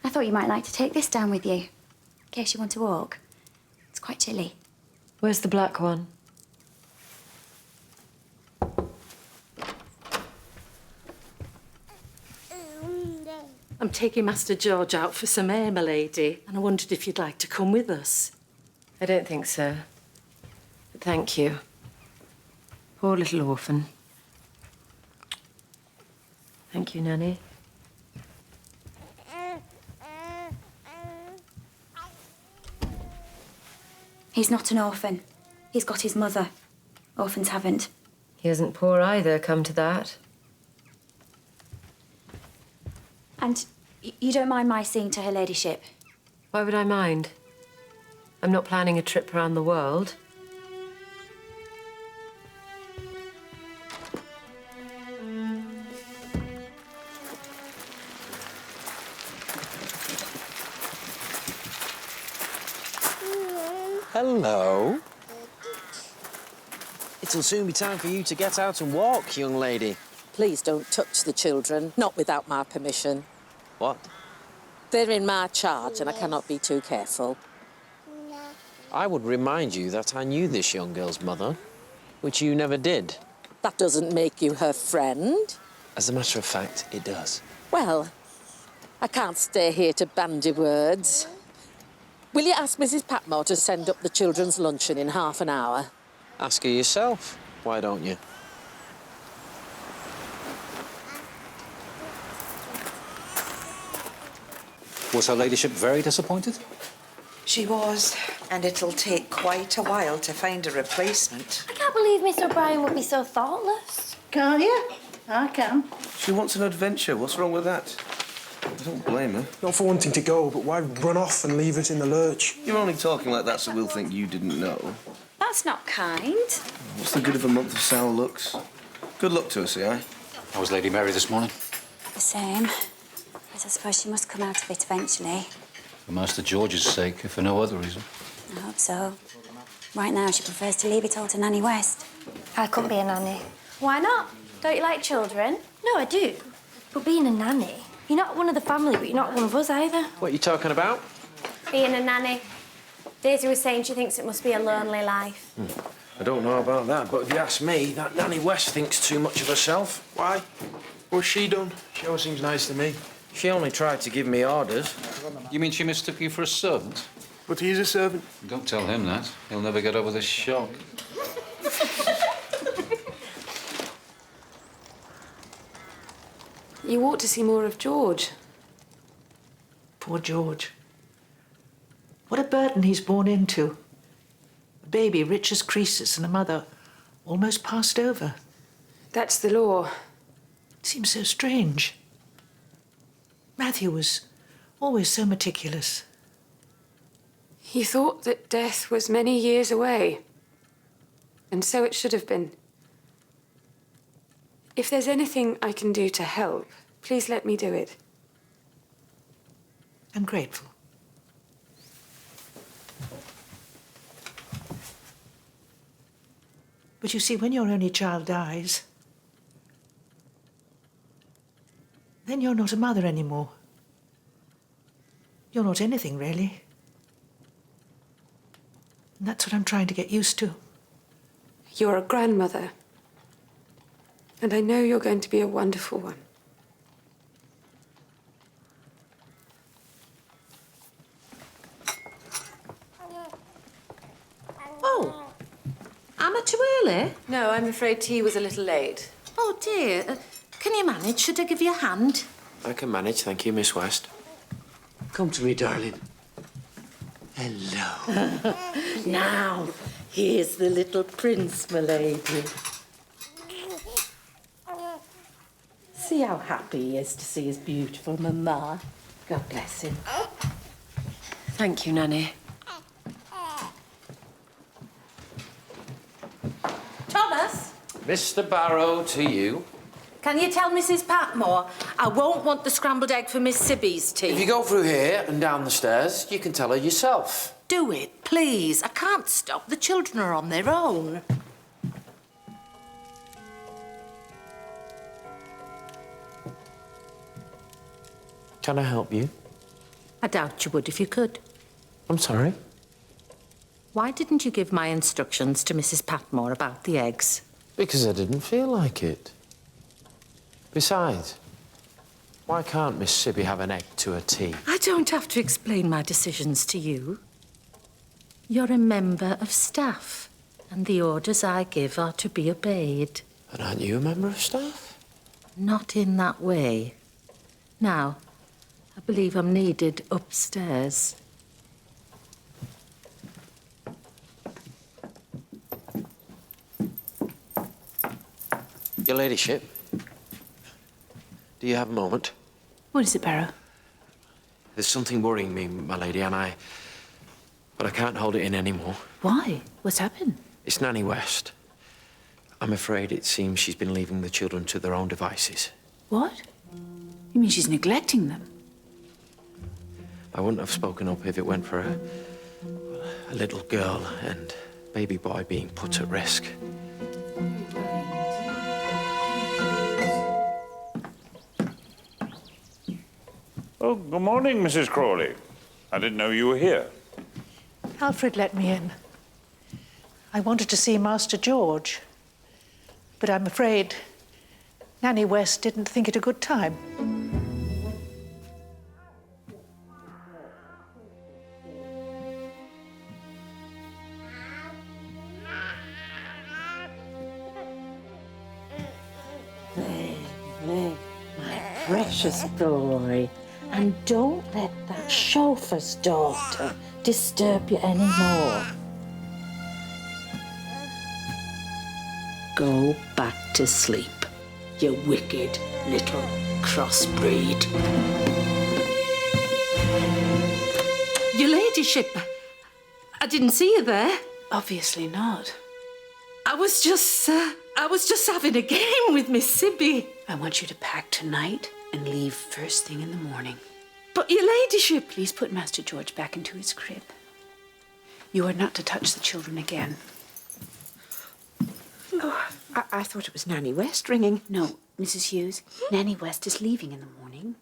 I thought you might like to take this down with you, in case you want to walk. It's quite chilly. Where's the black one? I'm taking Master George out for some air, my lady, and I wondered if you'd like to come with us. I don't think so. But thank you. Poor little orphan. Thank you, Nanny. He's not an orphan. He's got his mother. Orphans haven't. He isn't poor either, come to that. And you don't mind my seeing to her ladyship? Why would I mind? I'm not planning a trip around the world. Hello. It'll soon be time for you to get out and walk, young lady. Please don't touch the children, not without my permission. What? They're in my charge and I cannot be too careful. I would remind you that I knew this young girl's mother, which you never did. That doesn't make you her friend. As a matter of fact, it does. Well, I can't stay here to bandy words. Will you ask Mrs. Patmore to send up the children's luncheon in half an hour? Ask her yourself. Why don't you? Was her ladyship very disappointed? She was, and it'll take quite a while to find a replacement. I can't believe Miss O'Brien would be so thoughtless. Can't you? I can. She wants an adventure. What's wrong with that? I don't blame her. Not for wanting to go, but why run off and leave it in the lurch? You're only talking like that so we'll think you didn't know. That's not kind. What's the good of a month of sour looks? Good luck to her, see I? How was Lady Mary this morning? The same. But I suppose she must come out of it eventually. For Master George's sake, if for no other reason. I hope so. Right now, she prefers to leave it all to Nanny West. I couldn't be a nanny. Why not? Don't you like children? No, I do. But being a nanny, you're not one of the family, but you're not one of us either. What are you talking about? Being a nanny. Daisy was saying she thinks it must be a lonely life. I don't know about that, but if you ask me, that Nanny West thinks too much of herself. Why? What's she done? She always seems nice to me. She only tried to give me orders. You mean she mistook you for a servant? But he's a servant. Don't tell him that. He'll never get over this shock. You ought to see more of George. Poor George. What a burden he's born into. A baby rich as Croesus and a mother almost passed over. That's the law. It seems so strange. Matthew was always so meticulous. He thought that death was many years away. And so it should have been. If there's anything I can do to help, please let me do it. I'm grateful. But you see, when your only child dies, then you're not a mother anymore. You're not anything, really. And that's what I'm trying to get used to. You're a grandmother. And I know you're going to be a wonderful one. Oh, am I too early? No, I'm afraid tea was a little late. Oh, dear. Can you manage? Should I give you a hand? I can manage, thank you, Miss West. Come to me, darling. Hello. Now, here's the little prince, my lady. See how happy he is to see his beautiful mamma. God bless him. Thank you, Nanny. Thomas, Mr. Barrow, to you. can you tell Mrs. Patmore I won't want the scrambled egg for Miss Sybbie's tea? If you go through here and down the stairs, you can tell her yourself. Do it, please. I can't stop. The children are on their own. Can I help you? I doubt you would if you could. I'm sorry? Why didn't you give my instructions to Mrs. Patmore about the eggs? Because I didn't feel like it. Besides, why can't Miss Sybbie have an egg to her tea? I don't have to explain my decisions to you. You're a member of staff, and the orders I give are to be obeyed. And aren't you a member of staff? Not in that way. Now, I believe I'm needed upstairs. Your ladyship, do you have a moment? What is it, Barrow? There's something worrying me, my lady, but I can't hold it in anymore. Why? What's happened? It's Nanny West. I'm afraid it seems she's been leaving the children to their own devices. What? You mean she's neglecting them? I wouldn't have spoken up if it went for a little girl and baby boy being put at risk. Oh, good morning, Mrs. Crawley. I didn't know you were here. Alfred let me in. I wanted to see Master George, but I'm afraid Nanny West didn't think it a good time. My precious boy. And don't let that chauffeur's daughter disturb you anymore. Go back to sleep, you wicked little crossbreed. Your ladyship, I didn't see you there. Obviously not. I was just having a game with Miss Sybbie. I want you to pack tonight and leave first thing in the morning. But your ladyship... Please put Master George back into his crib. You are not to touch the children again. Oh, I thought it was Nanny West ringing. No, Mrs. Hughes. Nanny West is leaving in the morning.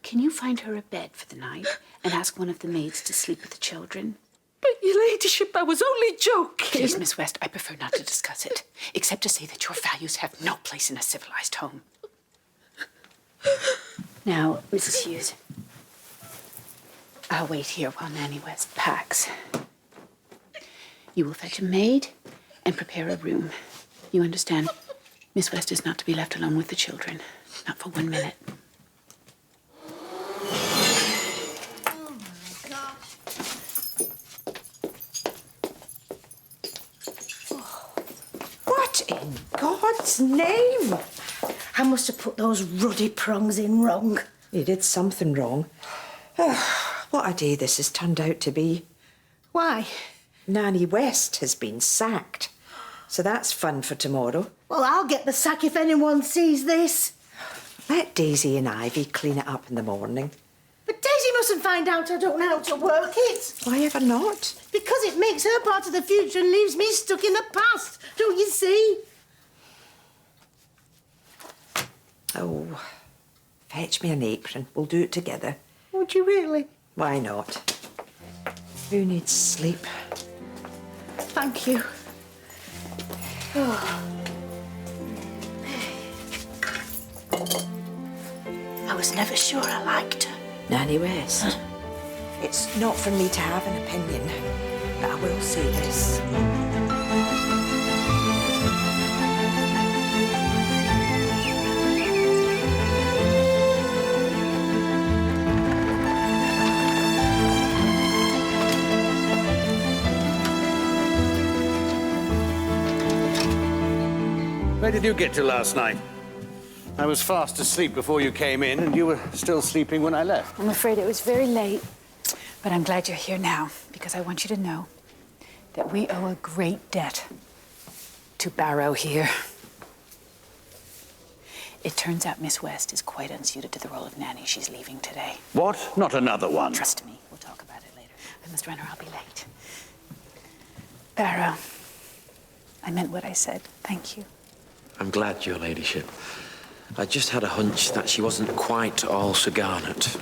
Can you find her a bed for the night and ask one of the maids to sleep with the children? But your ladyship, I was only joking. Please, Miss West, I prefer not to discuss it, except to say that your values have no place in a civilized home. Now, Mrs. Hughes, I'll wait here while Nanny West packs. You will fetch a maid and prepare a room. You understand? Miss West is not to be left alone with the children. Not for 1 minute. Oh, my gosh. What in God's name? I must have put those ruddy prongs in wrong. You did something wrong. What a day this has turned out to be. Why? Nanny West has been sacked. So that's fun for tomorrow. Well, I'll get the sack if anyone sees this. Let Daisy and Ivy clean it up in the morning. But Daisy mustn't find out I don't know how to work it. Why ever not? Because it makes her part of the future and leaves me stuck in the past. Don't you see? Oh, fetch me an apron. We'll do it together. Would you really? Why not? Who needs sleep? Thank you. Oh. I was never sure I liked her. Nanny West. It's not for me to have an opinion, but I will say this. Where did you get to last night? I was fast asleep before you came in, and you were still sleeping when I left. I'm afraid it was very late, but I'm glad you're here now, because I want you to know that we owe a great debt to Barrow here. It turns out Miss West is quite unsuited to the role of nanny. She's leaving today. What? Not another one? Trust me, we'll talk about it later. I must run or I'll be late. Barrow, I meant what I said. Thank you. I'm glad, Your Ladyship. I just had a hunch that she wasn't quite all so garnet.